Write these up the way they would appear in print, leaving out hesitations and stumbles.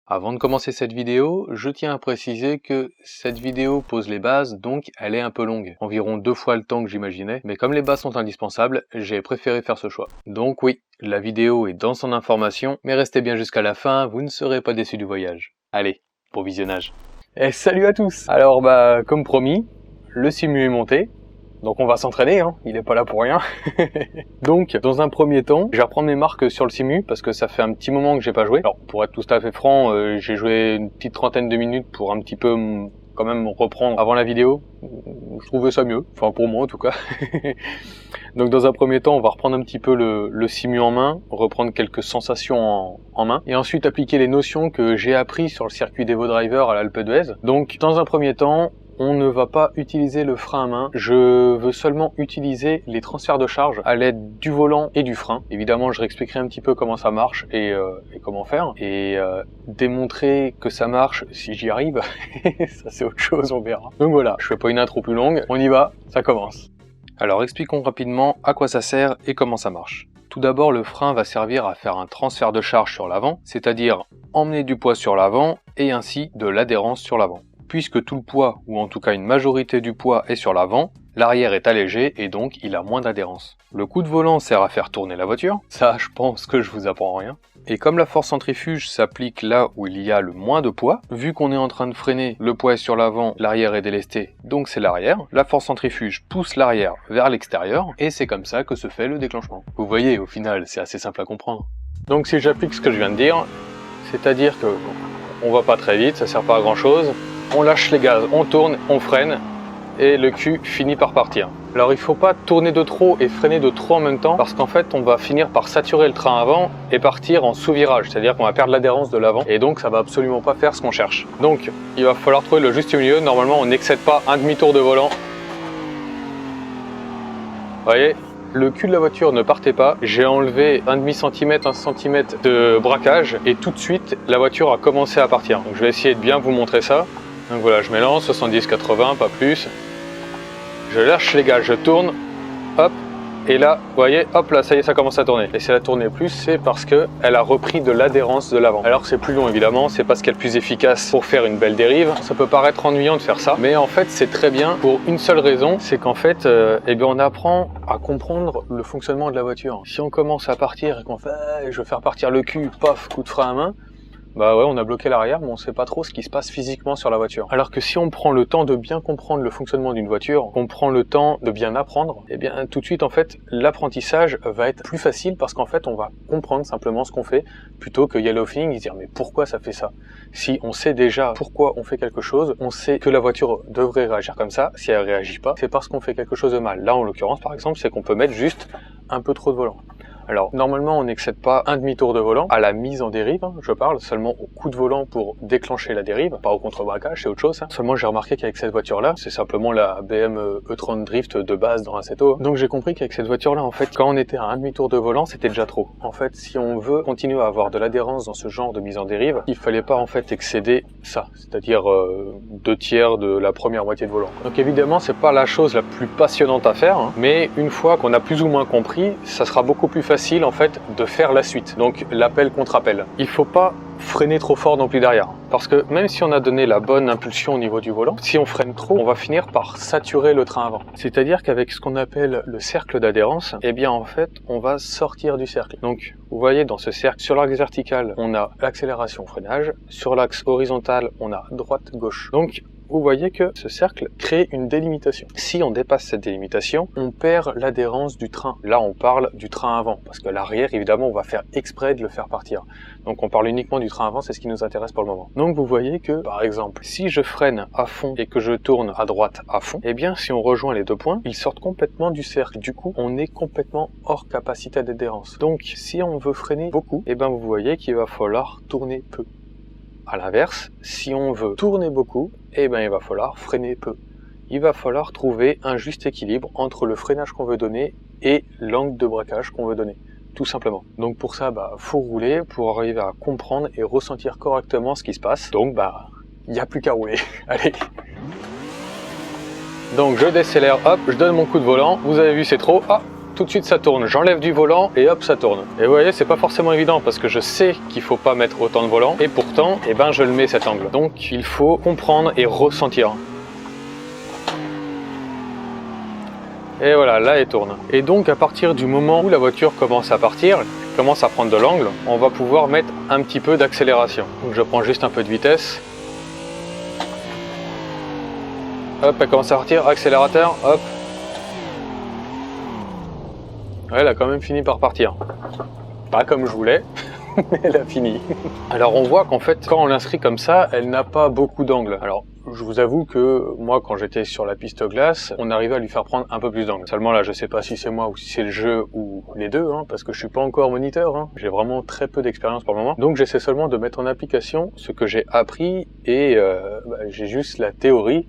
Avant de commencer cette vidéo, je tiens à préciser que cette vidéo pose les bases, donc elle est un peu longue, environ 2 fois le temps que j'imaginais, mais comme les bases sont indispensables, j'ai préféré faire ce choix. Donc oui, la vidéo est dans son information, mais restez bien jusqu'à la fin, vous ne serez pas déçus du voyage. Allez, bon visionnage. Et salut à tous! Alors comme promis, le simu est monté. Donc on va s'entraîner, hein, il est pas là pour rien. Donc dans un premier temps, je vais reprendre mes marques sur le simu parce que ça fait un petit moment que j'ai pas joué. Alors pour être tout à fait franc, j'ai joué une petite trentaine de minutes pour un petit peu quand même reprendre avant la vidéo. Je trouvais ça mieux, enfin pour moi en tout cas. Donc dans un premier temps, on va reprendre un petit peu le simu en main, reprendre quelques sensations en main, et ensuite appliquer les notions que j'ai appris sur le circuit d'Evo Driver à l'Alpe d'Huez. Donc dans un premier temps, on ne va pas utiliser le frein à main, je veux seulement utiliser les transferts de charge à l'aide du volant et du frein. Évidemment, je réexpliquerai un petit peu comment ça marche et comment faire, et démontrer que ça marche si j'y arrive, ça c'est autre chose, on verra. Donc voilà, je fais pas une intro plus longue, on y va, ça commence. Alors expliquons rapidement à quoi ça sert et comment ça marche. Tout d'abord, le frein va servir à faire un transfert de charge sur l'avant, c'est-à-dire emmener du poids sur l'avant et ainsi de l'adhérence sur l'avant. Puisque tout le poids, ou en tout cas une majorité du poids est sur l'avant, l'arrière est allégé et donc il a moins d'adhérence. Le coup de volant sert à faire tourner la voiture, ça je pense que je vous apprends rien. Et comme la force centrifuge s'applique là où il y a le moins de poids, vu qu'on est en train de freiner, le poids est sur l'avant, l'arrière est délesté, donc c'est l'arrière, la force centrifuge pousse l'arrière vers l'extérieur, et c'est comme ça que se fait le déclenchement. Vous voyez, au final, c'est assez simple à comprendre. Donc si j'applique ce que je viens de dire, c'est-à-dire que on va pas très vite, ça sert pas à grand chose, on lâche les gaz, on tourne, on freine, et le cul finit par partir. Alors il faut pas tourner de trop et freiner de trop en même temps, parce qu'en fait on va finir par saturer le train avant et partir en sous-virage, c'est-à-dire qu'on va perdre l'adhérence de l'avant, et donc ça va absolument pas faire ce qu'on cherche. Donc il va falloir trouver le juste milieu, normalement on n'excède pas un demi-tour de volant. Vous voyez, le cul de la voiture ne partait pas, j'ai enlevé un demi-centimètre, 1 centimètre de braquage, et tout de suite la voiture a commencé à partir. Donc je vais essayer de bien vous montrer ça. Donc voilà, je m'élance, 70-80, pas plus. Je lâche les gaz, je tourne, hop, et là, vous voyez, hop là, ça y est, ça commence à tourner. Et si elle a tourné plus, c'est parce qu'elle a repris de l'adhérence de l'avant. Alors c'est plus long évidemment, c'est pas ce qu'il y a de plus efficace pour faire une belle dérive. Ça peut paraître ennuyant de faire ça, mais en fait c'est très bien pour une seule raison, c'est qu'en fait, on apprend à comprendre le fonctionnement de la voiture. Si on commence à partir et qu'on fait, je veux faire partir le cul, paf, coup de frein à main, bah ouais, on a bloqué l'arrière, mais on sait pas trop ce qui se passe physiquement sur la voiture. Alors que si on prend le temps de bien comprendre le fonctionnement d'une voiture, qu'on prend le temps de bien apprendre, eh bien tout de suite en fait, l'apprentissage va être plus facile parce qu'en fait on va comprendre simplement ce qu'on fait plutôt que yellow feeling et se dire mais pourquoi ça fait ça? Si on sait déjà pourquoi on fait quelque chose, on sait que la voiture devrait réagir comme ça, si elle réagit pas, c'est parce qu'on fait quelque chose de mal. Là en l'occurrence par exemple, c'est qu'on peut mettre juste un peu trop de volant. Alors, normalement, on n'excède pas un demi-tour de volant à la mise en dérive, hein, je parle seulement au coup de volant pour déclencher la dérive, pas au contre-braquage, c'est autre chose. Hein. Seulement, j'ai remarqué qu'avec cette voiture-là, c'est simplement la BM e-tron Drift de base dans Assetto. Donc, j'ai compris qu'avec cette voiture-là, en fait, quand on était à un demi-tour de volant, c'était déjà trop. En fait, si on veut continuer à avoir de l'adhérence dans ce genre de mise en dérive, il fallait pas, en fait, excéder ça, c'est-à-dire 2/3 de la première moitié de volant. Donc, évidemment, c'est pas la chose la plus passionnante à faire, hein, mais une fois qu'on a plus ou moins compris, ça sera beaucoup plus facile en fait de faire la suite, donc l'appel contre appel. Il faut pas freiner trop fort non plus derrière, parce que même si on a donné la bonne impulsion au niveau du volant, si on freine trop, on va finir par saturer le train avant. C'est-à-dire qu'avec ce qu'on appelle le cercle d'adhérence, eh bien en fait on va sortir du cercle. Donc vous voyez dans ce cercle, sur l'axe vertical on a l'accélération freinage, sur l'axe horizontal on a droite-gauche. Donc vous voyez que ce cercle crée une délimitation. Si on dépasse cette délimitation, on perd l'adhérence du train. Là, on parle du train avant, parce que l'arrière, évidemment, on va faire exprès de le faire partir. Donc, on parle uniquement du train avant, c'est ce qui nous intéresse pour le moment. Donc, vous voyez que, par exemple, si je freine à fond et que je tourne à droite à fond, eh bien, si on rejoint les deux points, ils sortent complètement du cercle. Du coup, on est complètement hors capacité d'adhérence. Donc, si on veut freiner beaucoup, eh bien, vous voyez qu'il va falloir tourner peu. À l'inverse, si on veut tourner beaucoup, eh ben il va falloir freiner peu. Il va falloir trouver un juste équilibre entre le freinage qu'on veut donner et l'angle de braquage qu'on veut donner, tout simplement. Donc pour ça, faut rouler pour arriver à comprendre et ressentir correctement ce qui se passe. Donc il n'y a plus qu'à rouler. Allez. Donc je décélère, hop, je donne mon coup de volant. Vous avez vu, c'est trop. Ah, tout de suite ça tourne. J'enlève du volant et hop, ça tourne. Et vous voyez, c'est pas forcément évident parce que je sais qu'il faut pas mettre autant de volant et pourtant, eh ben, je le mets cet angle. Donc, il faut comprendre et ressentir. Et voilà, là elle tourne. Et donc à partir du moment où la voiture commence à partir, commence à prendre de l'angle, on va pouvoir mettre un petit peu d'accélération. Donc je prends juste un peu de vitesse. Hop, elle commence à partir, accélérateur, hop. Ouais, elle a quand même fini par partir. Pas comme je voulais, mais elle a fini. Alors on voit qu'en fait, quand on l'inscrit comme ça, elle n'a pas beaucoup d'angle. Alors je vous avoue que moi, quand j'étais sur la piste glace, on arrivait à lui faire prendre un peu plus d'angle. Seulement là, je sais pas si c'est moi ou si c'est le jeu ou les deux, hein, parce que je suis pas encore moniteur. Hein. J'ai vraiment très peu d'expérience pour le moment. Donc j'essaie seulement de mettre en application ce que j'ai appris et j'ai juste la théorie.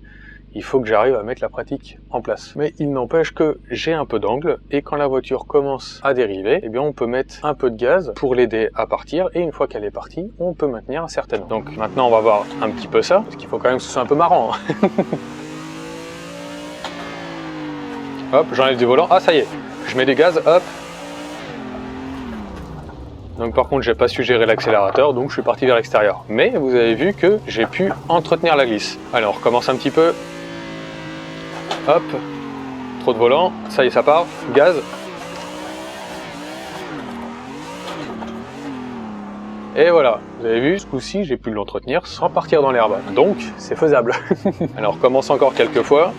Il faut que j'arrive à mettre la pratique en place. Mais il n'empêche que j'ai un peu d'angle et quand la voiture commence à dériver, eh bien on peut mettre un peu de gaz pour l'aider à partir et une fois qu'elle est partie, on peut maintenir un certain angle. Donc maintenant on va voir un petit peu ça, parce qu'il faut quand même que ce soit un peu marrant. Hein. Hop, j'enlève du volant. Ah ça y est, je mets du gaz, hop. Donc par contre j'ai pas su gérer l'accélérateur, donc je suis parti vers l'extérieur. Mais vous avez vu que j'ai pu entretenir la glisse. Alors on recommence un petit peu. Hop, trop de volant, ça y est ça part, gaz. Et voilà, vous avez vu, ce coup-ci j'ai pu l'entretenir sans partir dans l'herbe. Donc c'est faisable. Alors on recommence encore quelques fois.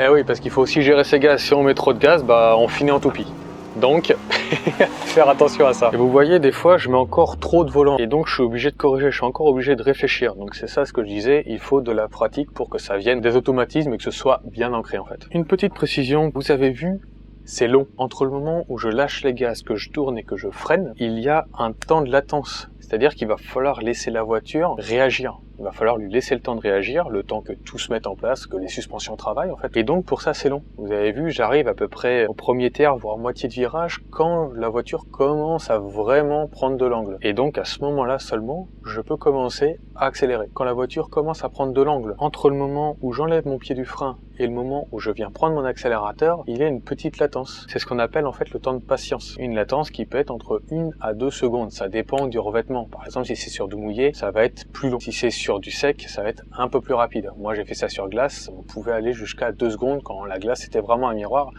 Eh oui, parce qu'il faut aussi gérer ses gaz. Si on met trop de gaz, bah on finit en toupie. Donc, faire attention à ça. Et vous voyez, des fois, je mets encore trop de volant. Et donc, je suis obligé de corriger, je suis encore obligé de réfléchir. Donc, c'est ça ce que je disais, il faut de la pratique pour que ça vienne des automatismes et que ce soit bien ancré, en fait. Une petite précision, vous avez vu, c'est long. Entre le moment où je lâche les gaz, que je tourne et que je freine, il y a un temps de latence. C'est-à-dire qu'il va falloir laisser la voiture réagir. Il va falloir lui laisser le temps de réagir, le temps que tout se mette en place, que les suspensions travaillent en fait. Et donc pour ça c'est long. Vous avez vu, j'arrive à peu près au premier tiers, voire moitié de virage, quand la voiture commence à vraiment prendre de l'angle. Et donc à ce moment-là seulement, je peux commencer à accélérer. Quand la voiture commence à prendre de l'angle, entre le moment où j'enlève mon pied du frein et le moment où je viens prendre mon accélérateur, il y a une petite latence. C'est ce qu'on appelle en fait le temps de patience. Une latence qui peut être entre 1 à 2 secondes. Ça dépend du revêtement. Par exemple, si c'est sur du mouillé, ça va être plus long. Si c'est sur du sec, ça va être un peu plus rapide. Moi, j'ai fait ça sur glace. On pouvait aller jusqu'à 2 secondes quand la glace était vraiment un miroir.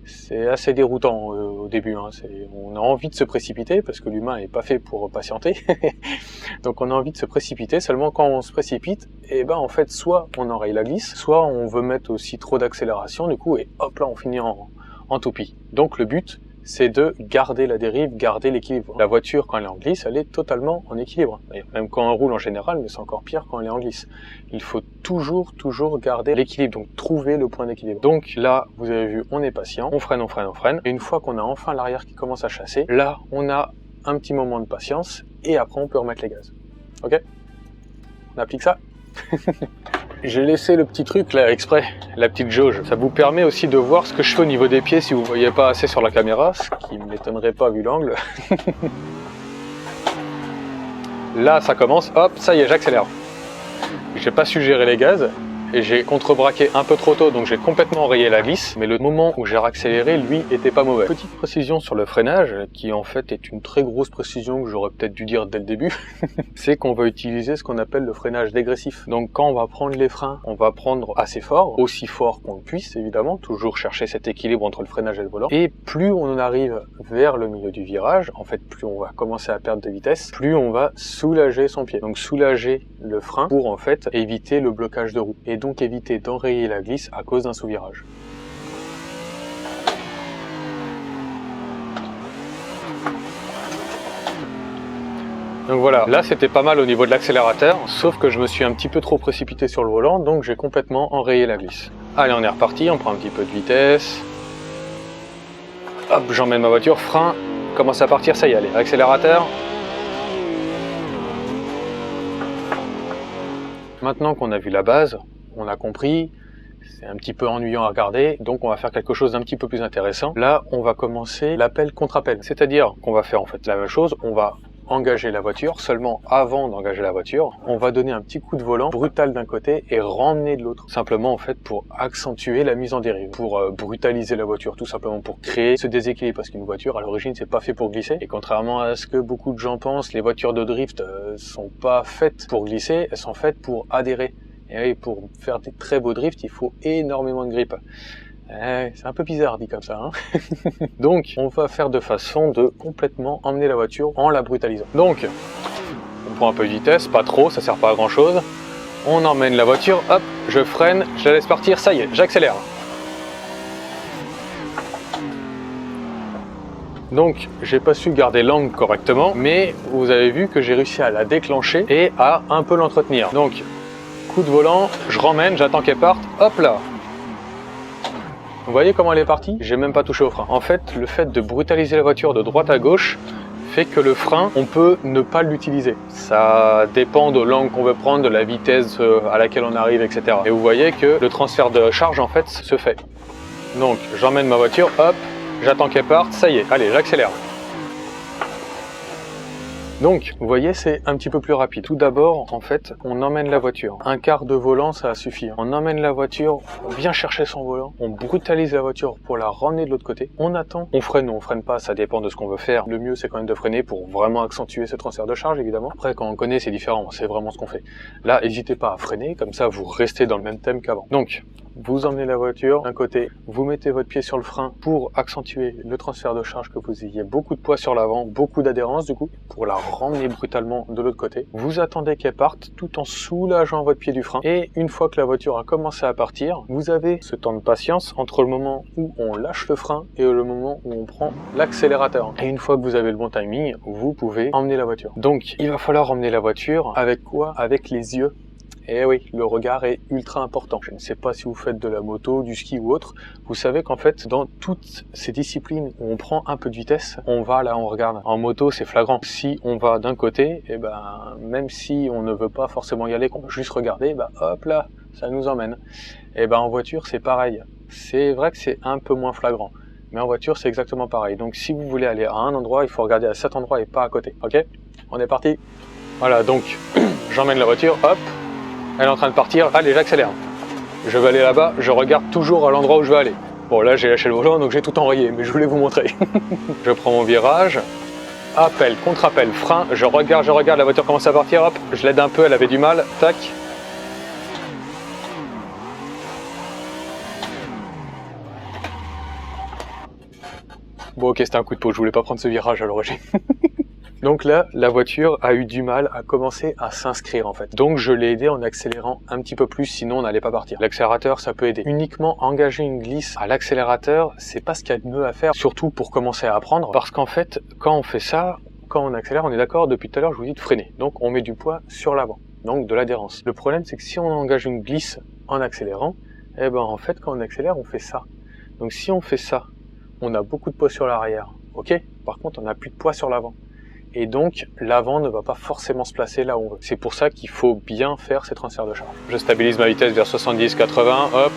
C'est assez déroutant au début. Hein. On a envie de se précipiter parce que l'humain n'est pas fait pour patienter. Donc, on a envie de se précipiter. Seulement, quand on se précipite, eh ben, en fait, soit on enraye la glisse, soit on veut mettre aussi trop d'accélération, du coup, et hop là, on finit en toupie. Donc, le but, c'est de garder la dérive, garder l'équilibre. La voiture, quand elle est en glisse, elle est totalement en équilibre. D'ailleurs, même quand on roule en général, mais c'est encore pire quand elle est en glisse. Il faut toujours garder l'équilibre, donc trouver le point d'équilibre. Donc là, vous avez vu, on est patient, on freine. Et une fois qu'on a enfin l'arrière qui commence à chasser, là, on a un petit moment de patience, et après, on peut remettre les gaz. Ok? On applique ça? J'ai laissé le petit truc là exprès, la petite jauge. Ça vous permet aussi de voir ce que je fais au niveau des pieds si vous ne voyez pas assez sur la caméra, ce qui ne m'étonnerait pas vu l'angle. Là ça commence, hop, ça y est, j'accélère. J'ai pas su gérer les gaz et j'ai contrebraqué un peu trop tôt, donc j'ai complètement enrayé la glisse, mais le moment où j'ai accéléré, lui, était pas mauvais. Petite précision sur le freinage, qui en fait est une très grosse précision que j'aurais peut-être dû dire dès le début, c'est qu'on va utiliser ce qu'on appelle le freinage dégressif. Donc quand on va prendre les freins, on va prendre assez fort, aussi fort qu'on le puisse évidemment, toujours chercher cet équilibre entre le freinage et le volant, et plus on en arrive vers le milieu du virage, en fait plus on va commencer à perdre de vitesse, plus on va soulager son pied. Donc soulager le frein pour en fait éviter le blocage de roue. Et donc éviter d'enrayer la glisse à cause d'un sous-virage. Donc voilà, là c'était pas mal au niveau de l'accélérateur, sauf que je me suis un petit peu trop précipité sur le volant, donc j'ai complètement enrayé la glisse. Allez, on est reparti, on prend un petit peu de vitesse. Hop, j'emmène ma voiture, frein, commence à partir, ça y est, allez, accélérateur. Maintenant qu'on a vu la base, on a compris, c'est un petit peu ennuyant à regarder, donc on va faire quelque chose d'un petit peu plus intéressant. Là, on va commencer l'appel contre appel, c'est-à-dire qu'on va faire en fait la même chose, on va engager la voiture, seulement avant d'engager la voiture, on va donner un petit coup de volant brutal d'un côté et ramener de l'autre. Simplement en fait pour accentuer la mise en dérive, pour brutaliser la voiture, tout simplement pour créer ce déséquilibre. Parce qu'une voiture à l'origine c'est pas fait pour glisser. Et contrairement à ce que beaucoup de gens pensent, les voitures de drift sont pas faites pour glisser, elles sont faites pour adhérer. Et oui, pour faire des très beaux drifts, il faut énormément de grippe. C'est un peu bizarre dit comme ça, hein. Donc, on va faire de façon de complètement emmener la voiture en la brutalisant. Donc, on prend un peu de vitesse, pas trop, ça sert pas à grand chose. On emmène la voiture, hop, je freine, je la laisse partir, ça y est, j'accélère. Donc, j'ai pas su garder l'angle correctement, mais vous avez vu que j'ai réussi à la déclencher et à un peu l'entretenir. Donc, coup de volant, je ramène, j'attends qu'elle parte, hop là. Vous voyez comment elle est partie? J'ai même pas touché au frein. En fait, le fait de brutaliser la voiture de droite à gauche fait que le frein, on peut ne pas l'utiliser. Ça dépend de l'angle qu'on veut prendre, de la vitesse à laquelle on arrive, etc. Et vous voyez que le transfert de charge, en fait, se fait. Donc, j'emmène ma voiture, hop, j'attends qu'elle parte, ça y est, allez, j'accélère. Donc, vous voyez, c'est un petit peu plus rapide. Tout d'abord, en fait, on emmène la voiture. Un quart de volant, ça suffit. On emmène la voiture, on vient chercher son volant, on brutalise la voiture pour la ramener de l'autre côté. On attend, on freine ou on freine pas, ça dépend de ce qu'on veut faire. Le mieux, c'est quand même de freiner pour vraiment accentuer ce transfert de charge, évidemment. Après, quand on connaît, c'est différent, c'est vraiment ce qu'on fait. Là, n'hésitez pas à freiner, comme ça, vous restez dans le même thème qu'avant. Donc, vous emmenez la voiture d'un côté, vous mettez votre pied sur le frein pour accentuer le transfert de charge, que vous ayez beaucoup de poids sur l'avant, beaucoup d'adhérence du coup, pour la ramener brutalement de l'autre côté. Vous attendez qu'elle parte tout en soulageant votre pied du frein. Et une fois que la voiture a commencé à partir, vous avez ce temps de patience entre le moment où on lâche le frein et le moment où on prend l'accélérateur. Et une fois que vous avez le bon timing, vous pouvez emmener la voiture. Donc il va falloir emmener la voiture avec quoi? Avec les yeux. Et oui, le regard est ultra important. Je ne sais pas si vous faites de la moto, du ski ou autre, vous savez qu'en fait, dans toutes ces disciplines où on prend un peu de vitesse, on va là, on regarde. En moto, c'est flagrant. Si on va d'un côté, et ben, même si on ne veut pas forcément y aller, qu'on veut juste regarder, ben, hop là, ça nous emmène. Et ben, en voiture, c'est pareil. C'est vrai que c'est un peu moins flagrant. Mais en voiture, c'est exactement pareil. Donc, si vous voulez aller à un endroit, il faut regarder à cet endroit et pas à côté. Ok? On est parti. Voilà, donc, j'emmène la voiture, hop. Elle est en train de partir, allez j'accélère. Je vais aller là-bas, je regarde toujours à l'endroit où je vais aller. Bon là j'ai lâché le volant donc j'ai tout enrayé, mais je voulais vous montrer. Je prends mon virage, appel, contre-appel, frein, je regarde, la voiture commence à partir, hop, je l'aide un peu, elle avait du mal, tac. Bon ok, c'était un coup de peau, je voulais pas prendre ce virage à l'origine. Donc là, la voiture a eu du mal à commencer à s'inscrire en fait. Donc je l'ai aidé en accélérant un petit peu plus, sinon on n'allait pas partir. L'accélérateur, ça peut aider. Uniquement engager une glisse à l'accélérateur, c'est pas ce qu'il y a de mieux à faire, surtout pour commencer à apprendre. Parce qu'en fait, quand on fait ça, quand on accélère, on est d'accord, depuis tout à l'heure, je vous dis de freiner. Donc on met du poids sur l'avant, donc de l'adhérence. Le problème, c'est que si on engage une glisse en accélérant, eh ben en fait, quand on accélère, on fait ça. Donc si on fait ça, on a beaucoup de poids sur l'arrière, ok? Par contre, on n'a plus de poids sur l'avant. Et donc, l'avant ne va pas forcément se placer là où on veut. C'est pour ça qu'il faut bien faire ces transferts de charge. Je stabilise ma vitesse vers 70-80, hop,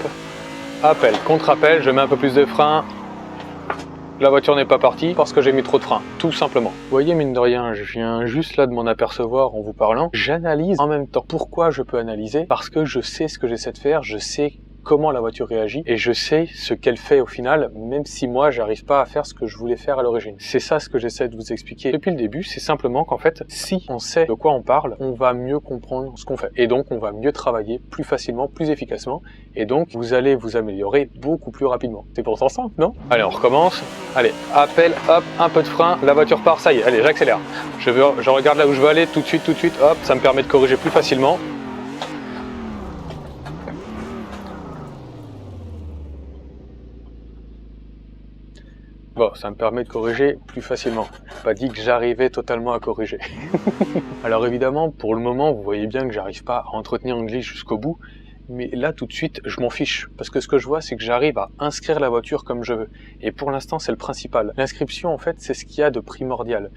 appel, contre-appel, je mets un peu plus de frein. La voiture n'est pas partie parce que j'ai mis trop de frein, tout simplement. Vous voyez, mine de rien, je viens juste là de m'en apercevoir en vous parlant. J'analyse en même temps. Pourquoi je peux analyser? Parce que je sais ce que j'essaie de faire, je sais comment la voiture réagit et je sais ce qu'elle fait au final, même si moi j'arrive pas à faire ce que je voulais faire à l'origine. C'est ça ce que j'essaie de vous expliquer depuis le début, c'est simplement qu'en fait, si on sait de quoi on parle, on va mieux comprendre ce qu'on fait et donc on va mieux travailler plus facilement, plus efficacement et donc vous allez vous améliorer beaucoup plus rapidement. C'est pourtant simple, non? Allez, on recommence. Allez, appel, hop, un peu de frein, la voiture part, ça y est, allez, j'accélère. Je regarde là où je veux aller tout de suite, hop, ça me permet de corriger plus facilement. Bon, ça me permet de corriger plus facilement. Je n'ai pas dit que j'arrivais totalement à corriger. Alors évidemment, pour le moment, vous voyez bien que j'arrive pas à entretenir une glisse jusqu'au bout. Mais là, tout de suite, je m'en fiche. Parce que ce que je vois, c'est que j'arrive à inscrire la voiture comme je veux. Et pour l'instant, c'est le principal. L'inscription, en fait, c'est ce qu'il y a de primordial.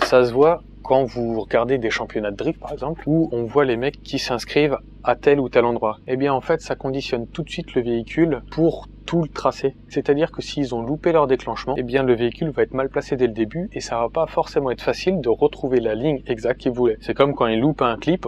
Ça se voit quand vous regardez des championnats de drift, par exemple, où on voit les mecs qui s'inscrivent à tel ou tel endroit. Eh bien, en fait, ça conditionne tout de suite le véhicule pour tout le tracé. C'est-à-dire que s'ils ont loupé leur déclenchement, eh bien le véhicule va être mal placé dès le début et ça va pas forcément être facile de retrouver la ligne exacte qu'ils voulaient. C'est comme quand ils loupent un clip.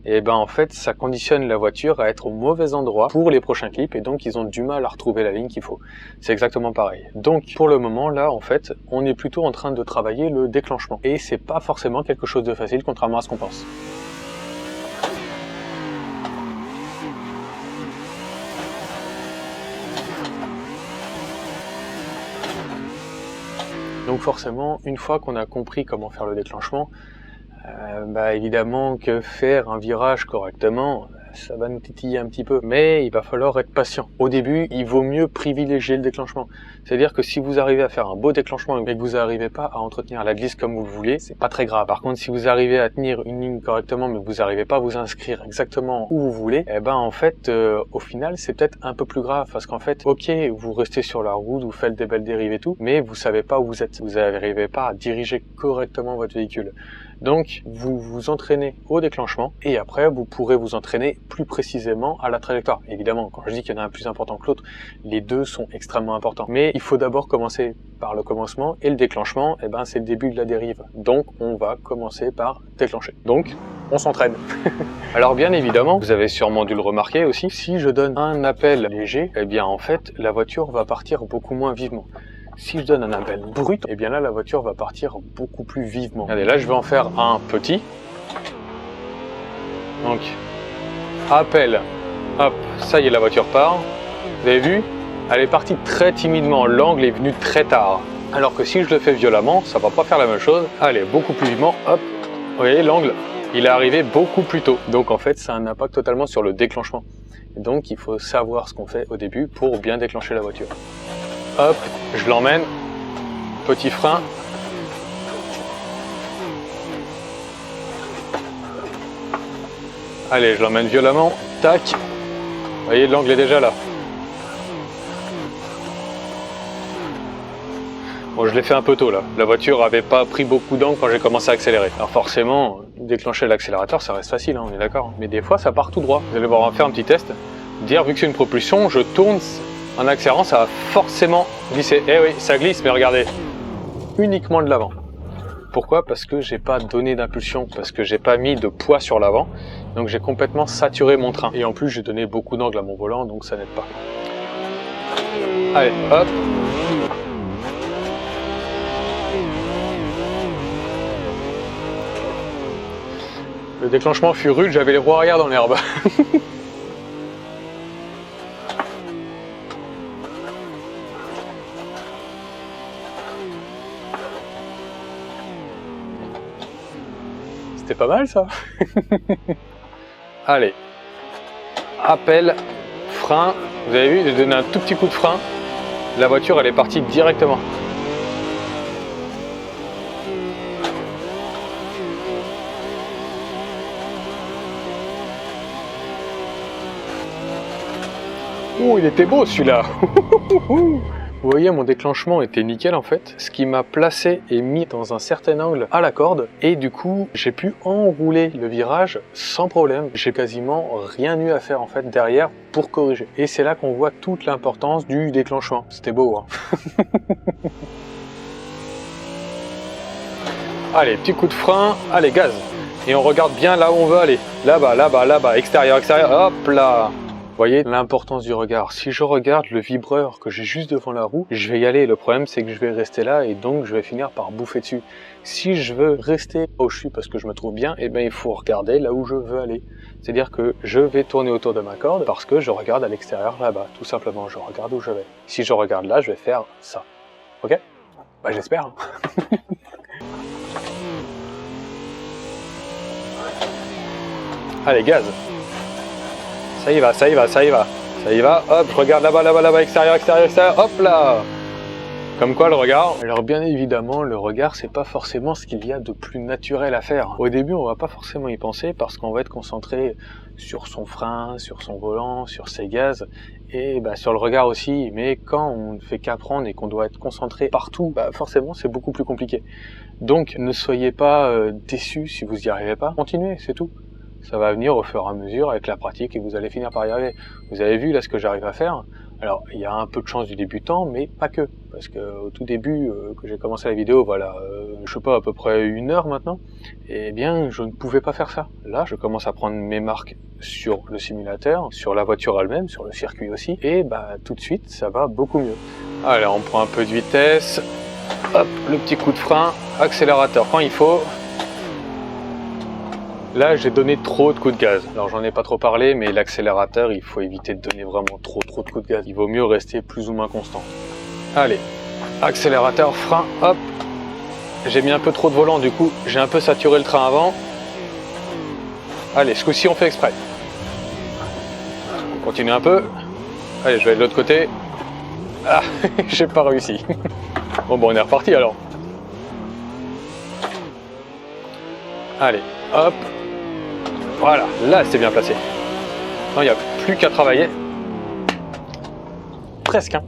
Et ben en fait, ça conditionne la voiture à être au mauvais endroit pour les prochains clips et donc ils ont du mal à retrouver la ligne qu'il faut. C'est exactement pareil. Donc pour le moment là, en fait, on est plutôt en train de travailler le déclenchement et c'est pas forcément quelque chose de facile contrairement à ce qu'on pense. Donc forcément, une fois qu'on a compris comment faire le déclenchement, évidemment que faire un virage correctement, ça va nous titiller un petit peu. Mais il va falloir être patient. Au début, il vaut mieux privilégier le déclenchement. C'est-à-dire que si vous arrivez à faire un beau déclenchement mais que vous n'arrivez pas à entretenir la glisse comme vous le voulez, c'est pas très grave. Par contre, si vous arrivez à tenir une ligne correctement mais que vous n'arrivez pas à vous inscrire exactement où vous voulez, en fait, au final, c'est peut-être un peu plus grave parce qu'en fait, ok, vous restez sur la route, vous faites des belles dérives et tout, mais vous savez pas où vous êtes. Vous n'arrivez pas à diriger correctement votre véhicule. Donc, vous vous entraînez au déclenchement et après, vous pourrez vous entraîner plus précisément à la trajectoire. Évidemment, quand je dis qu'il y en a un plus important que l'autre, les deux sont extrêmement importants. Mais il faut d'abord commencer par le commencement et le déclenchement, c'est le début de la dérive. Donc, on va commencer par déclencher. Donc, on s'entraîne. Alors bien évidemment, vous avez sûrement dû le remarquer aussi, si je donne un appel léger, en fait, la voiture va partir beaucoup moins vivement. Si je donne un appel brut, là, la voiture va partir beaucoup plus vivement. Regardez, là, je vais en faire un petit. Donc, appel. Hop, ça y est, la voiture part. Vous avez vu? Elle est partie très timidement. L'angle est venu très tard. Alors que si je le fais violemment, ça va pas faire la même chose. Allez, beaucoup plus vivement. Hop, vous voyez, l'angle, il est arrivé beaucoup plus tôt. Donc, en fait, ça a un impact totalement sur le déclenchement. Et donc, il faut savoir ce qu'on fait au début pour bien déclencher la voiture. Hop, je l'emmène, petit frein. Allez, je l'emmène violemment, tac. Vous voyez, l'angle est déjà là. Bon, je l'ai fait un peu tôt là. La voiture avait pas pris beaucoup d'angle quand j'ai commencé à accélérer. Alors forcément, déclencher l'accélérateur, ça reste facile, on est d'accord. Mais des fois, ça part tout droit. Vous allez voir, on va faire un petit test. Dire, vu que c'est une propulsion, je tourne. En accélérant, ça va forcément glisser. Eh oui, ça glisse, mais regardez, uniquement de l'avant. Pourquoi? Parce que j'ai pas donné d'impulsion, parce que j'ai pas mis de poids sur l'avant, donc j'ai complètement saturé mon train. Et en plus, j'ai donné beaucoup d'angle à mon volant, donc ça n'aide pas. Allez, hop. Le déclenchement fut rude, j'avais les roues arrière dans l'herbe. C'était pas mal ça. Allez, appel, frein, vous avez vu, j'ai donné un tout petit coup de frein, la voiture elle est partie directement. Oh, il était beau celui-là. Vous voyez, mon déclenchement était nickel en fait, ce qui m'a placé et mis dans un certain angle à la corde et du coup j'ai pu enrouler le virage sans problème. J'ai quasiment rien eu à faire en fait derrière pour corriger. Et c'est là qu'on voit toute l'importance du déclenchement. C'était beau, hein. Allez, petit coup de frein, allez gaz. Et on regarde bien là où on veut aller. Là-bas, là-bas, là-bas, extérieur, extérieur, hop là. Vous voyez l'importance du regard. Si je regarde le vibreur que j'ai juste devant la roue, je vais y aller. Le problème, c'est que je vais rester là et donc je vais finir par bouffer dessus. Si je veux rester où je suis parce que je me trouve bien, il faut regarder là où je veux aller. C'est-à-dire que je vais tourner autour de ma corde parce que je regarde à l'extérieur là-bas. Tout simplement, je regarde où je vais. Si je regarde là, je vais faire ça. Ok? J'espère. Allez, gaz. Ça y va, ça y va, ça y va. Ça y va, hop, regarde là-bas, là-bas, là-bas, extérieur, extérieur, extérieur, hop là. Comme quoi le regard. Alors bien évidemment, le regard, c'est pas forcément ce qu'il y a de plus naturel à faire. Au début, on va pas forcément y penser parce qu'on va être concentré sur son frein, sur son volant, sur ses gaz et sur le regard aussi. Mais quand on ne fait qu'apprendre et qu'on doit être concentré partout, forcément, c'est beaucoup plus compliqué. Donc ne soyez pas déçus si vous n'y arrivez pas. Continuez, c'est tout. Ça va venir au fur et à mesure avec la pratique et vous allez finir par y arriver. Vous avez vu là ce que j'arrive à faire. Alors, il y a un peu de chance du débutant, mais pas que. Parce que au tout début, que j'ai commencé la vidéo, voilà, je sais pas, à peu près 1 heure maintenant, eh bien, je ne pouvais pas faire ça. Là, je commence à prendre mes marques sur le simulateur, sur la voiture elle-même, sur le circuit aussi, et bah, tout de suite, ça va beaucoup mieux. Allez, on prend un peu de vitesse, hop, le petit coup de frein, accélérateur quand il faut. Là, j'ai donné trop de coups de gaz. Alors, j'en ai pas trop parlé, mais l'accélérateur, il faut éviter de donner vraiment trop de coups de gaz. Il vaut mieux rester plus ou moins constant. Allez, accélérateur, frein, hop. J'ai mis un peu trop de volant, du coup, j'ai un peu saturé le train avant. Allez, ce coup-ci, on fait exprès. On continue un peu. Allez, je vais aller de l'autre côté. Ah, j'ai pas réussi. Bon, on est reparti alors. Allez, hop. Voilà, là c'est bien placé. Non, il n'y a plus qu'à travailler. Presque, hein.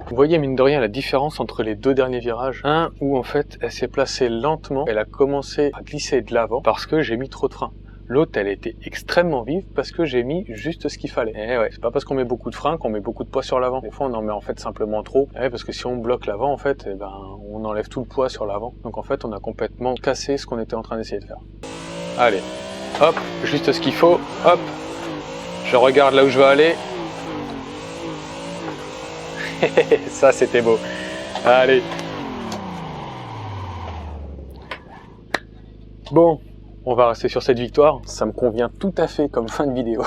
Vous voyez mine de rien la différence entre les 2 derniers virages. Un où en fait elle s'est placée lentement, elle a commencé à glisser de l'avant parce que j'ai mis trop de frein. L'autre elle était extrêmement vive parce que j'ai mis juste ce qu'il fallait. Et ouais, c'est pas parce qu'on met beaucoup de frein qu'on met beaucoup de poids sur l'avant. Des fois on en met en fait simplement trop. Et ouais, parce que si on bloque l'avant en fait, eh ben, on enlève tout le poids sur l'avant. Donc en fait on a complètement cassé ce qu'on était en train d'essayer de faire. Allez. Hop, juste ce qu'il faut, hop, je regarde là où je veux aller. Ça c'était beau. Allez. Bon, on va rester sur cette victoire, ça me convient tout à fait comme fin de vidéo.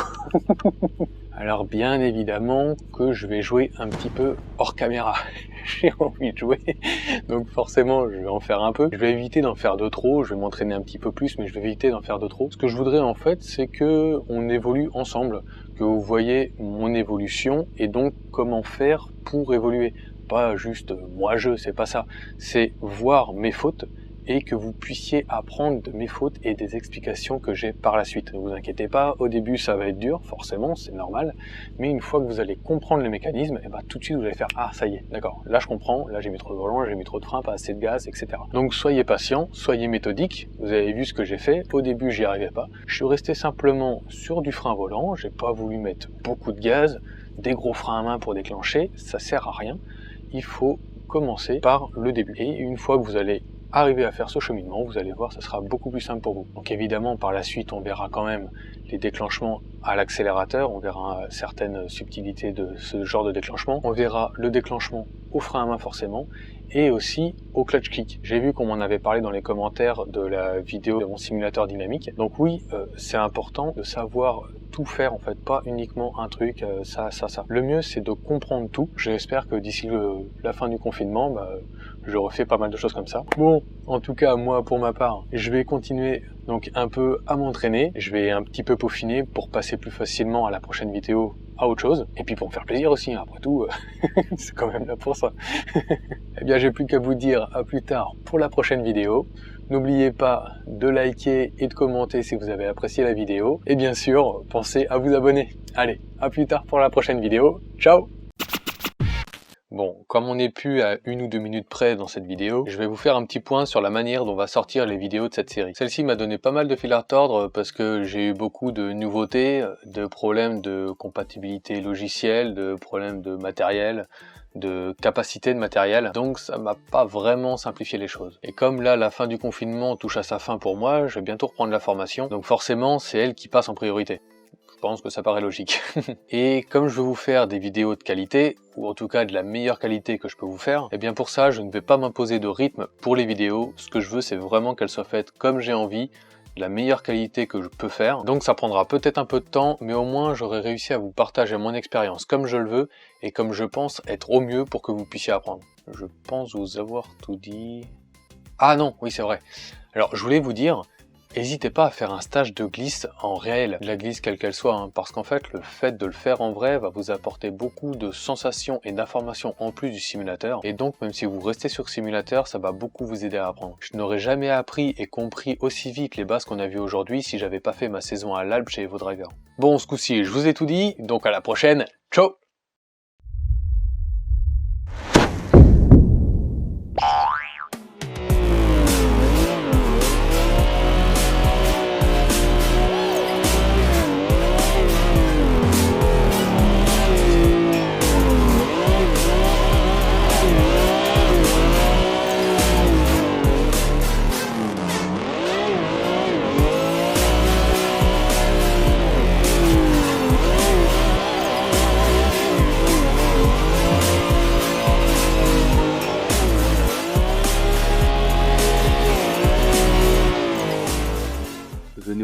Alors bien évidemment que je vais jouer un petit peu hors caméra. J'ai envie de jouer, donc forcément je vais en faire un peu. Je vais éviter d'en faire de trop, je vais m'entraîner un petit peu plus, mais je vais éviter d'en faire de trop. Ce que je voudrais en fait, c'est que on évolue ensemble, que vous voyez mon évolution et donc comment faire pour évoluer. Pas juste moi c'est pas ça. C'est voir mes fautes et que vous puissiez apprendre de mes fautes et des explications que j'ai par la suite. Ne vous inquiétez pas, au début ça va être dur, forcément, c'est normal, mais une fois que vous allez comprendre le mécanisme, et ben tout de suite vous allez faire « Ah, ça y est, d'accord, là je comprends, là j'ai mis trop de volant, j'ai mis trop de frein, pas assez de gaz, etc. » Donc soyez patient, soyez méthodique, vous avez vu ce que j'ai fait, au début j'y arrivais pas, je suis resté simplement sur du frein volant, j'ai pas voulu mettre beaucoup de gaz, des gros freins à main pour déclencher, ça sert à rien, il faut commencer par le début. Et une fois que vous allez arriver à faire ce cheminement, vous allez voir, ça sera beaucoup plus simple pour vous. Donc évidemment, par la suite, on verra quand même les déclenchements à l'accélérateur, on verra certaines subtilités de ce genre de déclenchement, on verra le déclenchement au frein à main forcément, et aussi au clutch kick. J'ai vu qu'on m'en avait parlé dans les commentaires de la vidéo de mon simulateur dynamique. Donc oui, c'est important de savoir tout faire en fait, pas uniquement un truc, ça. Le mieux c'est de comprendre tout. J'espère que d'ici la fin du confinement, je refais pas mal de choses comme ça. Bon, en tout cas moi pour ma part, je vais continuer donc un peu à m'entraîner. Je vais un petit peu peaufiner pour passer plus facilement à la prochaine vidéo à autre chose. Et puis pour me faire plaisir aussi, hein, après tout, c'est quand même là pour ça. Eh bien j'ai plus qu'à vous dire à plus tard pour la prochaine vidéo. N'oubliez pas de liker et de commenter si vous avez apprécié la vidéo. Et bien sûr, pensez à vous abonner. Allez, à plus tard pour la prochaine vidéo. Ciao! Bon, comme on n'est plus à 1 ou 2 minutes près dans cette vidéo, je vais vous faire un petit point sur la manière dont on va sortir les vidéos de cette série. Celle-ci m'a donné pas mal de fil à retordre parce que j'ai eu beaucoup de nouveautés, de problèmes de compatibilité logicielle, de problèmes de matériel, de capacité de matériel, donc ça m'a pas vraiment simplifié les choses. Et comme là la fin du confinement touche à sa fin pour moi, je vais bientôt reprendre la formation, donc forcément c'est elle qui passe en priorité. Je pense que ça paraît logique. Et comme je veux vous faire des vidéos de qualité, ou en tout cas de la meilleure qualité que je peux vous faire, et bien pour ça je ne vais pas m'imposer de rythme pour les vidéos. Ce que je veux c'est vraiment qu'elles soient faites comme j'ai envie, de la meilleure qualité que je peux faire. Donc ça prendra peut-être un peu de temps, mais au moins j'aurai réussi à vous partager mon expérience comme je le veux, et comme je pense être au mieux pour que vous puissiez apprendre. Je pense vous avoir tout dit... Ah non, oui c'est vrai. Alors je voulais vous dire, n'hésitez pas à faire un stage de glisse en réel, la glisse quelle qu'elle soit, hein, parce qu'en fait le fait de le faire en vrai va vous apporter beaucoup de sensations et d'informations en plus du simulateur, et donc même si vous restez sur simulateur, ça va beaucoup vous aider à apprendre. Je n'aurais jamais appris et compris aussi vite les bases qu'on a vues aujourd'hui si j'avais pas fait ma saison à l'Alpe chez Evo Driver. Bon, ce coup-ci je vous ai tout dit, donc à la prochaine, ciao!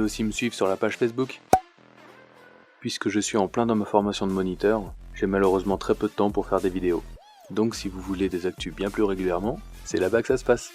aussi me suivre sur la page Facebook. Puisque je suis en plein dans ma formation de moniteur, j'ai malheureusement très peu de temps pour faire des vidéos. Donc si vous voulez des actus bien plus régulièrement, c'est là-bas que ça se passe.